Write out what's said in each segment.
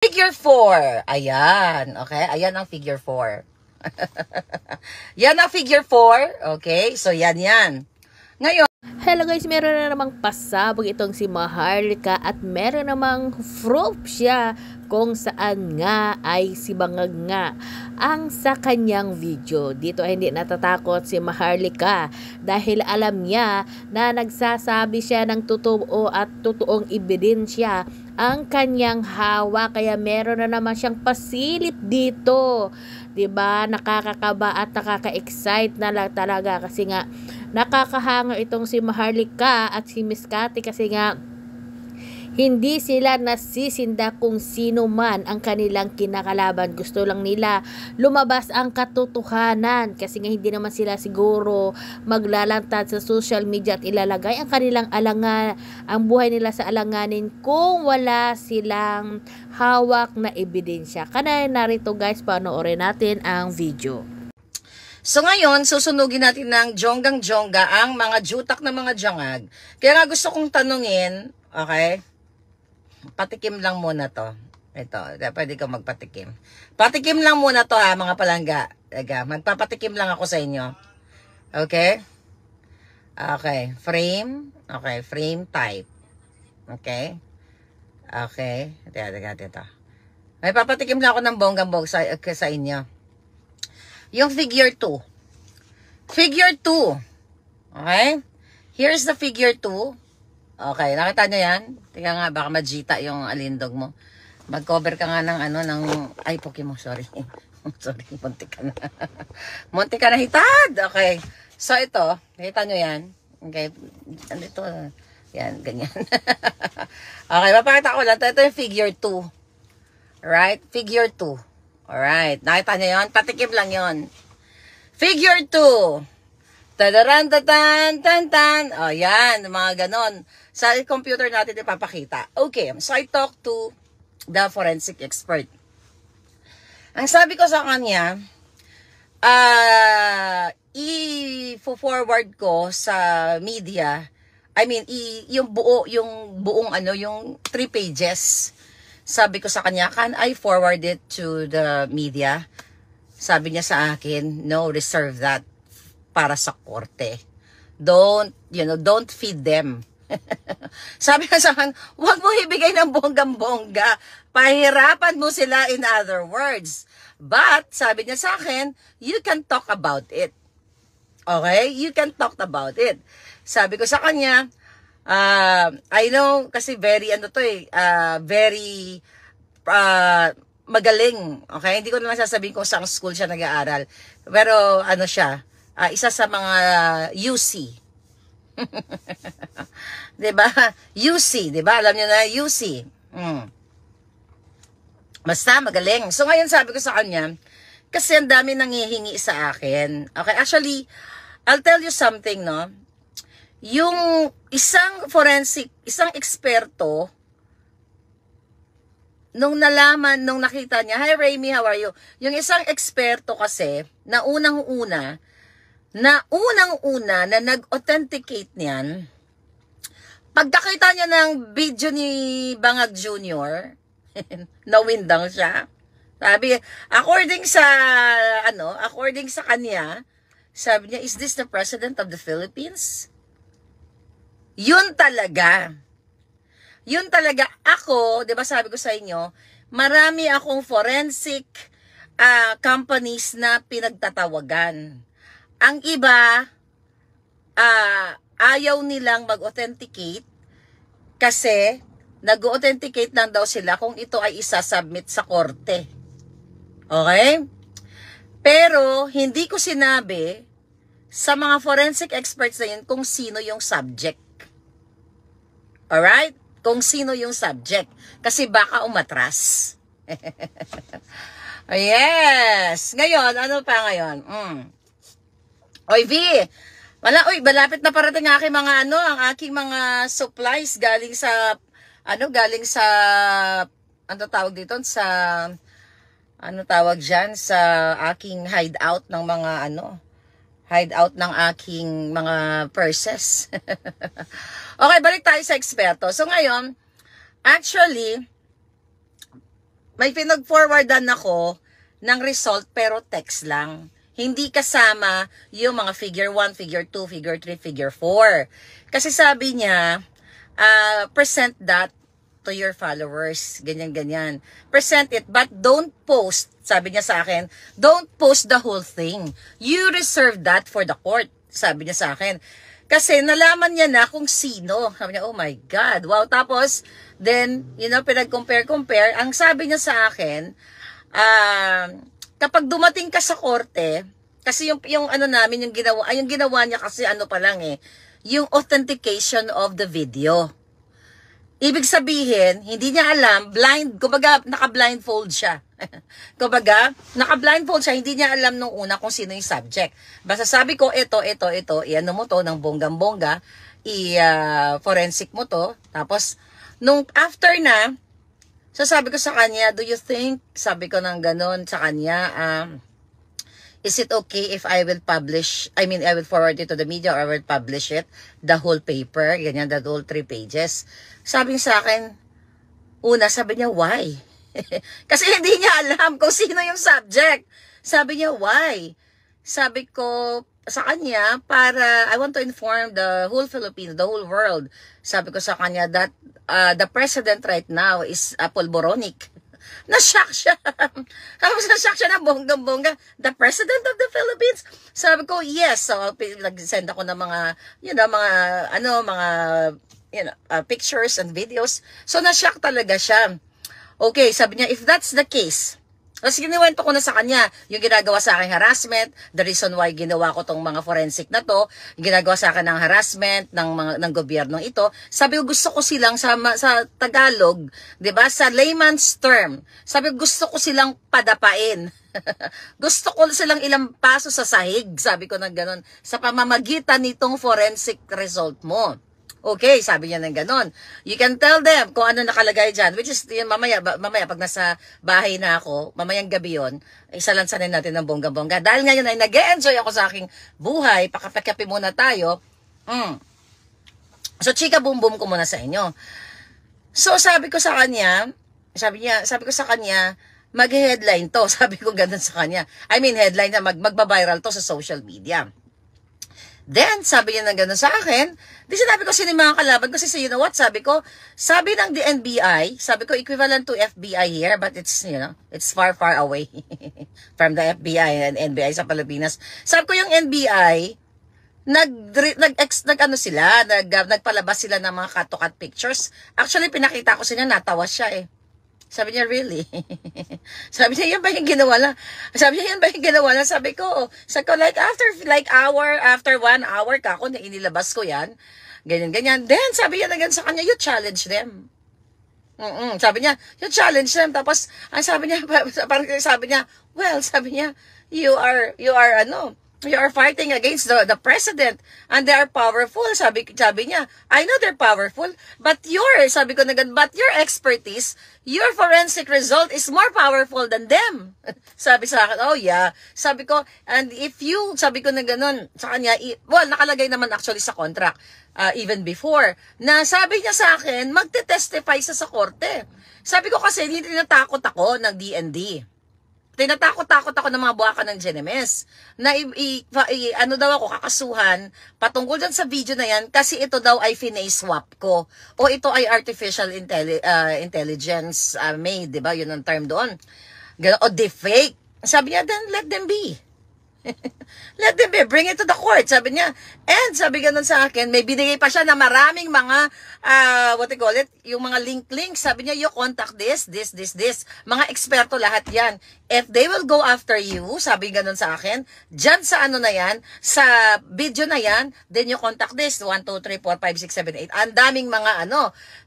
Figure 4. Ayan. Okay? Ayan ang figure 4. Yan ang figure 4. Okay? So, yan. Ngayon, hello guys, meron na namang pasabog itong si Maharlika at meron namang proof siya kung saan nga ay si Bangag nga ang sa kanyang video. Dito ay hindi natatakot si Maharlika dahil alam niya na nagsasabi siya ng totoo at totoong ebidensya ang kanyang hawak, kaya meron na naman siyang pasilip dito. 'Di ba? Nakakakaba at nakaka-excite na lang talaga kasi nga nakakahanga itong si Maharlika at si Miss Cathy kasi nga hindi sila nasisinda kung sino man ang kanilang kinakalaban. Gusto lang nila lumabas ang katotohanan kasi nga hindi naman sila siguro maglalantad sa social media at ilalagay ang kanilang ang buhay nila sa alanganin kung wala silang hawak na ebidensya. Kaya narito guys, panoorin natin ang video. So ngayon, susunugin natin ng jonggang-jongga ang mga jutak na mga jangag. Kaya nga gusto kong tanungin, okay? Patikim lang muna to. Ito, pwede ka magpatikim. Patikim lang muna to ha, mga palangga. Magpapatikim lang ako sa inyo. Okay? Okay, frame. Okay, frame type. Okay? Okay. Ito. May papatikim lang ako ng bonggang-bong sa inyo. Yung figure 2. Figure 2. Okay? Here's the figure 2. Okay, nakita nyo yan? Tingnan nga, baka majita yung alindog mo. Mag-cover ka nga ng ay, Pokemon, sorry. Sorry, munti ka na. Munti ka na hitad. Okay. So, ito, nakita nyo yan? Okay. Ito, yan, ganyan. Okay, mapakita ko lang. Ito yung figure 2. Right? Figure 2. Alright. Nakita nyo yun? Patikim lang yun. Figure 2. Tadaran, tatan, tan. O, yan. Mga ganon. Sa computer natin ipapakita. Okay. So, I talked to the forensic expert. Ang sabi ko sa kanya, i-forward ko sa media. I mean, yung buong yung 3 pages. Sabi ko sa kanya, can I forward it to the media? Sabi niya sa akin, no, reserve that para sa korte. Don't feed them. Sabi niya sa akin, huwag mo ibigay ng bonggang-bongga. Pahirapan mo sila, in other words. But, sabi niya sa akin, you can talk about it. Okay? You can talk about it. Sabi ko sa kanya, I know kasi very very magaling. Okay? Hindi ko naman sasabihin kung saan school siya nag-aaral. Pero siya, isa sa mga UC. 'Di ba? UC, 'di ba? Alam niyo na UC. Basta magaling. So ngayon sabi ko sa kanya, kasi ang dami nanghihingi sa akin. Okay, actually, I'll tell you something, no? Yung isang eksperto, nung nakita niya, hi Raymi, how are you? Yung isang eksperto kasi, na unang-una na nag-authenticate niyan, pagkakita niya ng video ni Bangag Jr., nawindang siya. Sabi, according sa kanya, sabi niya, is this the President of the Philippines? Yun talaga. Ako, 'di ba sabi ko sa inyo, marami akong forensic companies na pinagtatawagan. Ang iba, ayaw nilang mag-authenticate kasi nag-authenticate lang daw sila kung ito ay isasubmit sa korte. Okay? Pero, hindi ko sinabi sa mga forensic experts na yun kung sino yung subject. Alright? Kung sino yung subject. Kasi baka umatras. Yes! Ngayon, ano pa ngayon? Oy, V! Malapit na parating ang aking mga supplies galing sa tawag dito? Sa aking hideout ng aking mga purses. Okay, balik tayo sa eksperto. So ngayon, actually, may pinag-forwardan ako ng result pero text lang. Hindi kasama yung mga figure 1, figure 2, figure 3, figure 4. Kasi sabi niya, present that to your followers. Ganyan-ganyan. Present it, but don't post. Sabi niya sa akin, don't post the whole thing. You reserve that for the court. Sabi niya sa akin. Kasi nalaman niya na kung sino. Sabi niya, oh my God. Wow. Tapos, then, pinag-compare. Ang sabi niya sa akin, kapag dumating ka sa korte, kasi yung ano namin, yung ginawa niya kasi ano pa lang yung authentication of the video. Ibig sabihin, hindi niya alam, kumbaga naka-blindfold siya. Kumbaga, naka-blindfold siya, hindi niya alam nung una kung sino yung subject. Basta sabi ko, ito, i-ano mo to, ng bonggang-bongga, i-forensic mo to, tapos, nung after na, so sabi ko sa kanya, do you think, sabi ko ng ganon sa kanya, is it okay if I will I will forward it to the media or I will publish it, the whole paper, ganyan, the whole 3 pages. Sabi niya sa akin, sabi niya, why? Kasi hindi niya alam kung sino yung subject. Sabi niya, why? Sabi ko sa kanya, I want to inform the whole Philippines, the whole world. Sabi ko sa kanya that the president right now is pulboronic. Na-shock siya. Tapos na-shock siya na bonggang-bongga. The president of the Philippines? Sabi ko, yes. So, nag-send ako ng mga, pictures and videos. So, na-shock talaga siya. Okay, sabi niya, if that's the case, kasi giniwento ko na sa kanya, yung ginagawa sa akin harassment, the reason why ginawa ko tong mga forensic na to, ginagawa sa akin ng harassment ng gobyernong ito. Sabi ko, gusto ko silang sa Tagalog, 'di ba? Sa layman's term. Sabi ko, gusto ko silang padapain. Gusto ko silang ilang paso sa sahig, sabi ko ng ganon, sa pamamagitan nitong forensic result mo. Okay, sabi niya ng ganon. You can tell them kung ano nakalagay dyan, which is yun, mamaya pag nasa bahay na ako, mamayang gabi yun, isalansanin natin ng bongga-bongga. Dahil ngayon ay nag-enjoy ako sa aking buhay, pakapakapi muna tayo. So, chika boom boom ko muna sa inyo. So, sabi ko sa kanya, mag-headline to. Sabi ko ganun sa kanya. I mean, headline na magba-viral to sa social media. Then, sabi niya na gano'n sa akin, di sinabi ko sino yung mga kalaban, kasi you know what, sabi ng NBI, sabi ko equivalent to FBI here, but it's, it's far, far away from the FBI and NBI sa Pilipinas. Sabi ko yung NBI, nagpalabas sila ng mga cut-to-cut pictures. Actually, pinakita ko sa niya, natawa siya Sabi niya, really? Sabi niya, yan ba yung ginawa na? Sabi ko, after 1 hour ka ako, na inilabas ko yan. Ganyan. Then, sabi niya na ganyan sa kanya, you challenge them. Sabi niya, you challenge them. Tapos, sabi niya, you are fighting against the president and they are powerful. Sabi niya, I know they're powerful, but your expertise, your forensic result is more powerful than them. Sabi sa akin, oh yeah. Sabi ko, and sabi ko na ganun sa kanya, nakalagay naman actually sa contract, even before, na sabi niya sa akin, magte-testify sa korte. Sabi ko kasi, hindi natakot ako ng DND. Tinatakot-takot ako ng mga buwaka ng GNMS na kakasuhan patungkol dyan sa video na yan kasi ito daw ay finay swap ko o ito ay artificial intelligence made, diba? Yun ang term doon. O deepfake. Sabi niya, then let them be. Let them be, bring it to the court, sabi niya. And sabi ganun sa akin, may binigay pa siya na maraming mga, yung mga link, sabi niya, you contact this. Mga eksperto lahat yan. If they will go after you, sabi ganun sa akin, dyan sa na yan, sa video na yan, then you contact this, 1, 2, 3, 4, 5, 6, 7, 8. Ang daming mga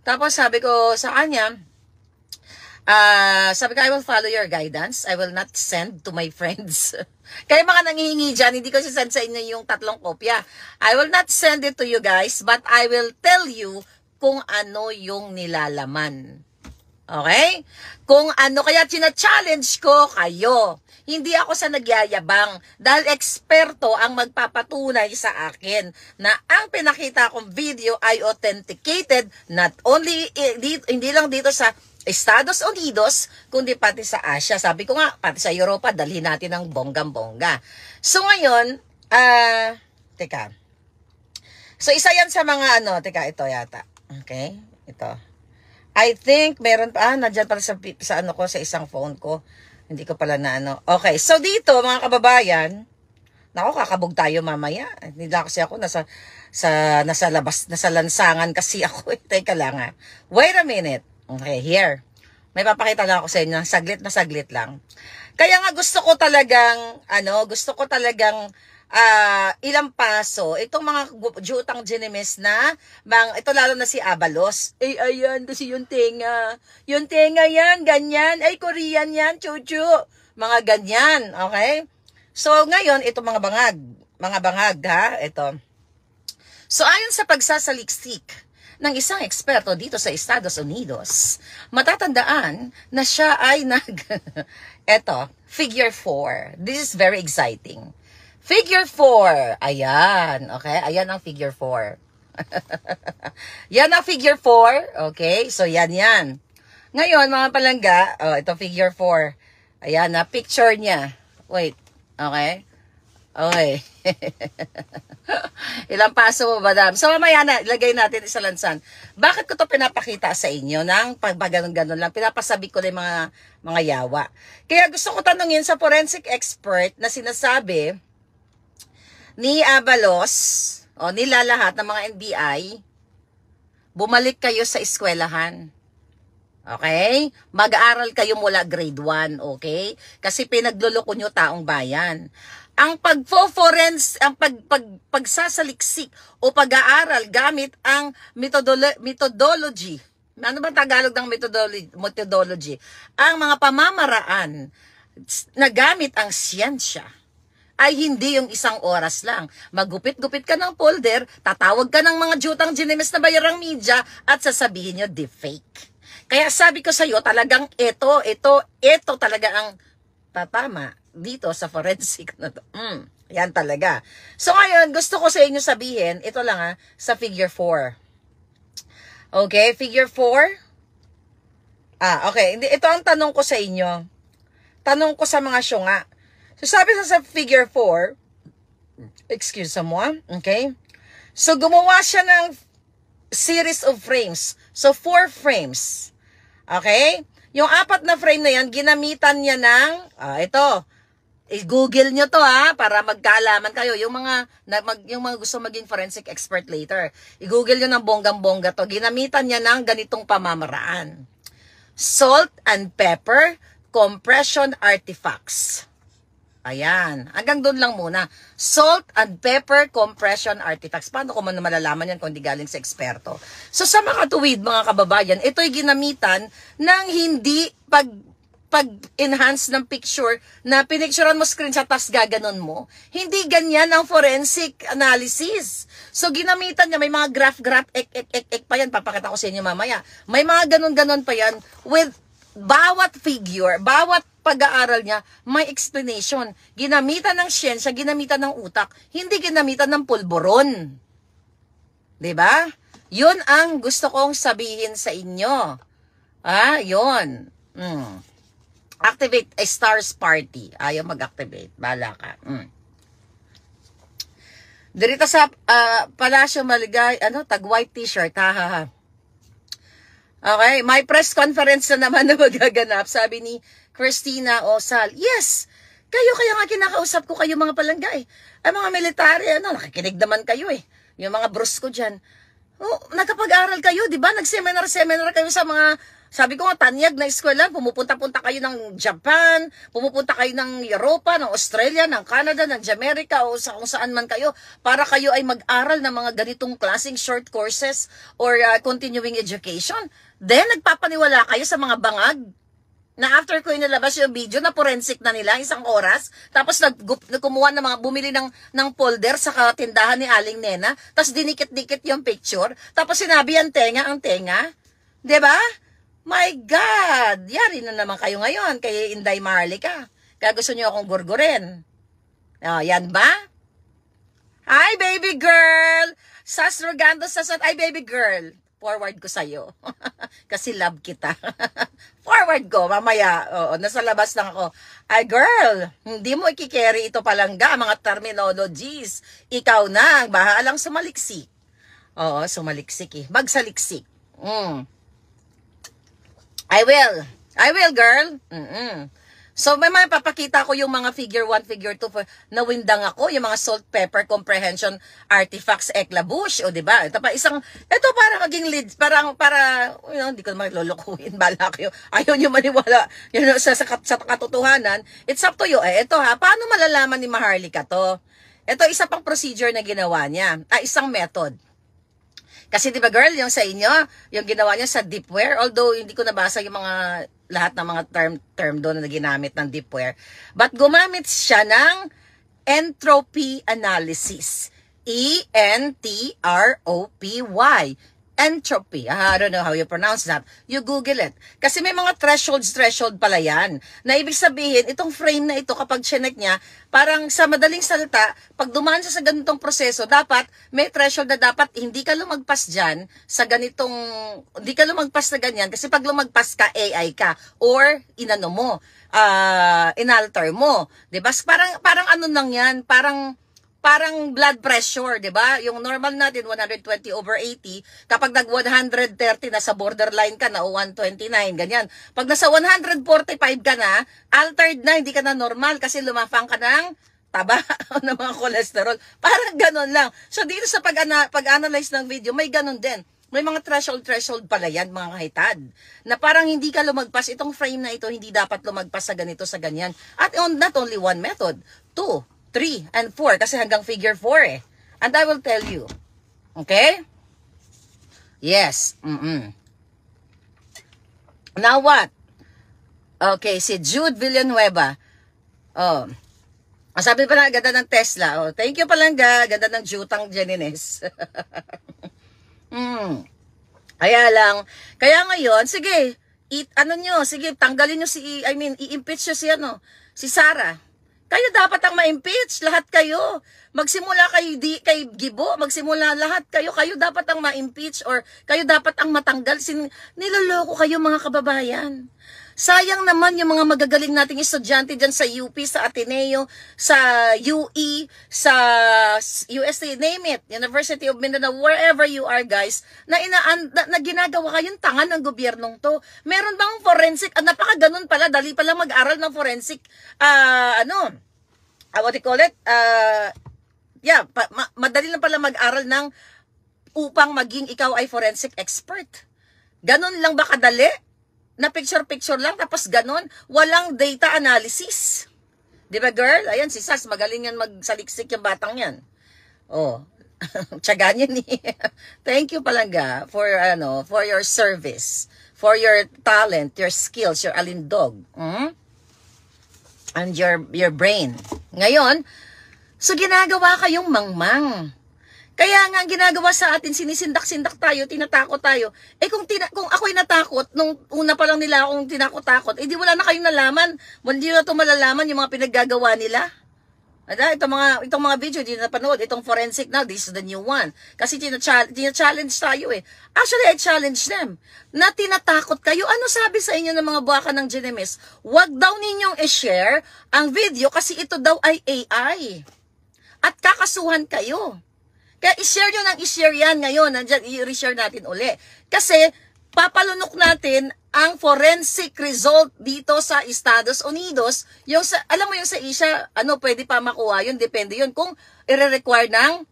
Tapos sabi ko sa kanya, sabi ko, I will follow your guidance. I will not send to my friends. Kaya mga nangihingi dyan, hindi ko sisend sa inyo yung 3 kopya. I will not send it to you guys, but I will tell you kung ano yung nilalaman. Okay? Kung ano, kaya china-challenge ko kayo. Hindi ako sa nagyayabang dahil eksperto ang magpapatunay sa akin na ang pinakita kong video ay authenticated, not only hindi lang dito sa Estados Unidos, kundi pati sa Asia. Sabi ko nga, pati sa Europa, dalhin natin ng bonggang-bongga. So ngayon, teka. So isa yan sa mga teka, ito yata. Okay? Ito. I think meron pa, nandyan pala sa ano ko, sa isang phone ko. Hindi ko pala na Okay, so dito mga kababayan, nako, kakabog tayo mamaya. Hindi na kasi ako nasa labas, nasa lansangan kasi ako. Teka lang ha. Wait a minute. Okay, here. May papakita lang ako sa inyo. Saglit lang. Kaya nga gusto ko talagang ilampaso itong mga jutang ginimis na ito lalo na si Abalos. Ay, ayan, kasi yung tenga. Yung tenga yan, ganyan. Ay, Korean yan, chuchu. Mga ganyan, okay? So, ngayon, ito mga bangag, ha? Ito. So, ayon sa pagsasaliksik ng isang eksperto dito sa Estados Unidos, matatandaan na siya ay eto, figure 4. This is very exciting. Figure 4. Ayan. Okay? Ayan ang figure 4. Yan ang figure 4. Okay? So, yan. Ngayon, mga palangga, ito figure 4. Ayan na, picture niya. Wait. Okay? Okay. Ilang paso mo, madam? So, mamaya na, ilagay natin sa lansan. Bakit ko to pinapakita sa inyo ng pagbaganong-ganon lang? Pinapasabi ko na yung mga yawa. Kaya gusto ko tanungin sa forensic expert na sinasabi ni Abalos, nila lahat ng mga NBI, bumalik kayo sa eskwelahan. Okay? Mag-aaral kayo mula grade 1, okay? Kasi pinagluloko nyo taong bayan. Ang pagsasaliksik o pag-aaral gamit ang methodology. Ano ba Tagalog ng methodology? Ang mga pamamaraan na gamit ang siyensya ay hindi yung isang oras lang. Magupit-gupit ka ng folder, tatawag ka ng mga jutang ginimis na bayarang media at sasabihin nyo, deepfake. Kaya sabi ko sa iyo, talagang ito talaga ang tatama dito sa forensic na to. Yan talaga. So ngayon, gusto ko sa inyo sabihin, ito lang sa figure 4. Okay, figure 4. Okay. Ito ang tanong ko sa inyo. Tanong ko sa mga syunga. So sabi sa figure 4, excuse mo, okay? So gumawa siya ng series of frames. So 4 frames. Okay? Yung 4 na frame na yan, ginamitan niya ng, ito, i-google nyo to para magkaalaman kayo. Yung mga gusto maging forensic expert later, i-google nyo ng bonggang-bongga to. Ginamitan niya ng ganitong pamamaraan. Salt and pepper compression artifacts. Ayan. Hanggang doon lang muna. Salt and pepper compression artifacts. Paano ko man malalaman yan kung di galing sa eksperto? So sa mga tuwid, mga kababayan, ito'y ginamitan ng hindi pag-enhance ng picture na pinicturean mo screenshot tas gaganon mo. Hindi ganyan ang forensic analysis. So ginamitan niya, may mga graph, ek pa yan. Papakita ko sa inyo mamaya. May mga ganon-ganon pa yan with bawat figure, bawat pag-aaral niya, may explanation. Ginamitan ng siyensya, ginamitan ng utak, hindi ginamitan ng pulburon. 'Di ba? 'Yun ang gusto kong sabihin sa inyo. 'Yun. Activate a stars party. Ayaw mag-activate. Bala ka. Dirito sa Palasyo Maligay, tag white t-shirt, ha. Okay, may press conference na naman na magaganap, sabi ni Christina Osal. Yes, kaya nga kinakausap ko kayo mga palanggay. Ay mga military, nakikinig naman kayo Yung mga bros ko dyan. Nagkapag-aral kayo, di ba? Nag-seminar kayo sa mga, sabi ko nga, tanyag na eskwela. Pumupunta kayo ng Japan, pumupunta kayo ng Europa, ng Australia, ng Canada, ng Jamaica, o kung saan man kayo, para kayo ay mag-aral ng mga ganitong klaseng short courses or continuing education. Then, nagpapaniwala kayo sa mga bangag na after ko inilabas yung video na forensic na nila, 1 oras, tapos kumuha ng mga, bumili ng folder sa tindahan ni Aling Nena, tapos dinikit-dikit yung picture, tapos sinabi ang tenga, diba? My God! Yari na naman kayo ngayon, kay Inday Marlica. Kaya gusto niyo akong gurgurin. Yan ba? Hi, baby girl! Sas Rogando, ay, baby girl. forward ko sa'yo. Kasi love kita. Forward ko, mamaya. Oo, nasa labas lang ako. Ay, girl, hindi mo ikikerry ito palangga, mga terminologies. Ikaw na, bahalang sumaliksik. Oo, sumaliksik eh. Magsaliksik. I will, girl. So, may mga papakita ko yung mga figure 1, figure 2 nawindang ako, yung mga salt, pepper, comprehension, artifacts, eklabush, o diba? Ito para maging lead, para, hindi ko naman lulukuhin, bala kayo. Ayaw nyo maniwala sa katotohanan. It's up to you. Ito paano malalaman ni Maharlika to? Ito, isa pang procedure na ginawa niya. Isang method. Kasi diba girl, yung sa inyo, yung ginawa niya sa deepware, although hindi ko nabasa yung mga lahat ng mga term doon na ginamit ng deepware, but gumamit siya ng entropy analysis. E-N-T-R-O-P-Y. Entropy. I don't know how you pronounce that. You Google it. Kasi may mga threshold pala yan. Na ibig sabihin, itong frame na ito, kapag chinek niya, parang sa madaling salita, pag dumaan siya sa ganitong proseso, dapat may threshold na dapat hindi ka lumagpas dyan sa ganitong, hindi ka lumagpas na ganyan. Kasi pag lumagpas ka, AI ka. Or, inalter mo. Diba? Parang ano lang yan, parang blood pressure, 'di ba? Yung normal natin 120/80, kapag nag 130 na sa borderline ka na o 129 ganyan. Pag nasa 145 ka na, altered na, hindi ka na normal kasi lumafang ka ng taba o ng mga cholesterol. Parang ganun lang. So dito sa pag-analyze ng video, may ganun din. May mga threshold pala yan, mga kahitad. Na parang hindi ka lumagpas, itong frame na ito, hindi dapat lumagpas sa ganito, sa ganyan. At not only one method, 2, 3, and 4. Kasi hanggang figure 4 eh. And I will tell you. Okay? Yes. Now what? Okay, si Jude Villanueva. Sabi pa na, ganda ng Tesla. Thank you palangga. Ganda ng Jutang Janines. Kaya ngayon, sige, sige, tanggalin nyo i-impeach nyo si Sara. Kayo dapat ang ma-impeach, lahat kayo. Magsimula kay Gibo, magsimula lahat kayo. Kayo dapat ang ma-impeach or kayo dapat ang matanggal. Niloloko kayo mga kababayan. Sayang naman yung mga magagaling nating estudyante dyan sa UP, sa Ateneo, sa UE, sa UST, name it, University of Mindanao, wherever you are guys, na ginagawa kayong tanga ng gobyernong to. Meron bang forensic? Napakaganon pala, dali pala mag-aral ng forensic, what do you call it? Madali lang pala mag-aral upang maging ikaw ay forensic expert. Ganon lang ba kadali? Na picture lang, tapos ganon, walang data analysis. Di ba girl? Ayan, si Sas, magaling yan magsaliksik yung batang yan. Tiyaga niya ni. Thank you palangga for your service, for your talent, your skills, your alindog. And your brain. Ngayon, so ginagawa kayong mangmang. Kaya nga ang ginagawa sa atin, sinisindak-sindak tayo, tinatakot tayo. Kung ako'y natakot, nung una pa lang nila akong tinakot-takot, di wala na kayong nalaman. Hindi na ito malalaman yung mga pinaggagawa nila. Itong mga video, di na napanood. Itong forensic now, this is the new one. Kasi tina-challenge tayo eh. Actually, I challenge them. Na tinatakot kayo. Ano sabi sa inyo ng mga buwaka ng Genemes? Huwag daw ninyong i-share ang video kasi ito daw ay AI. At kakasuhan kayo. Kaya i-share nyo ng i-share yan ngayon. Nandyan, i-reshare natin uli. Kasi, papalunok natin ang forensic result dito sa Estados Unidos. Alam mo yung sa Asia, pwede pa makuha yun. Depende yun kung i-require ng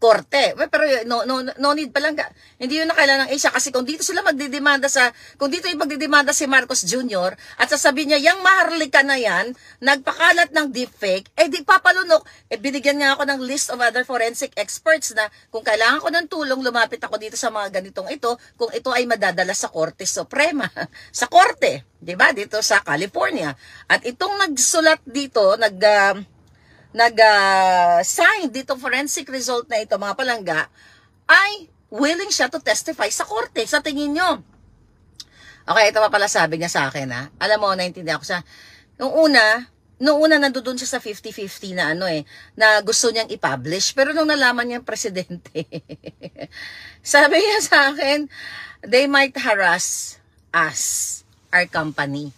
korte. Pero no need pa lang. Hindi yun na kailangan ng Asia. Kasi kung dito sila kung dito yung magdidemanda si Marcos Jr. at sasabihin niya, yung Maharlika na yan, nagpakalat ng deepfake, di papalunok. Binigyan nga ako ng list of other forensic experts na kung kailangan ko ng tulong, lumapit ako dito sa mga ganitong ito, kung ito ay madadala sa Korte Suprema. Sa Korte, di ba? Dito sa California. At itong nagsulat dito, nag-sign dito forensic result na ito, mga palangga, ay willing siya to testify sa korte. Sa tingin nyo. Okay, ito pa pala sabi niya sa akin, Alam mo, naintindihan ko siya. Nung una, Noong una nandoon siya sa 50-50 na na gusto niyang i-publish. Pero nung nalaman niyang presidente, sabi niya sa akin, they might harass us, our company.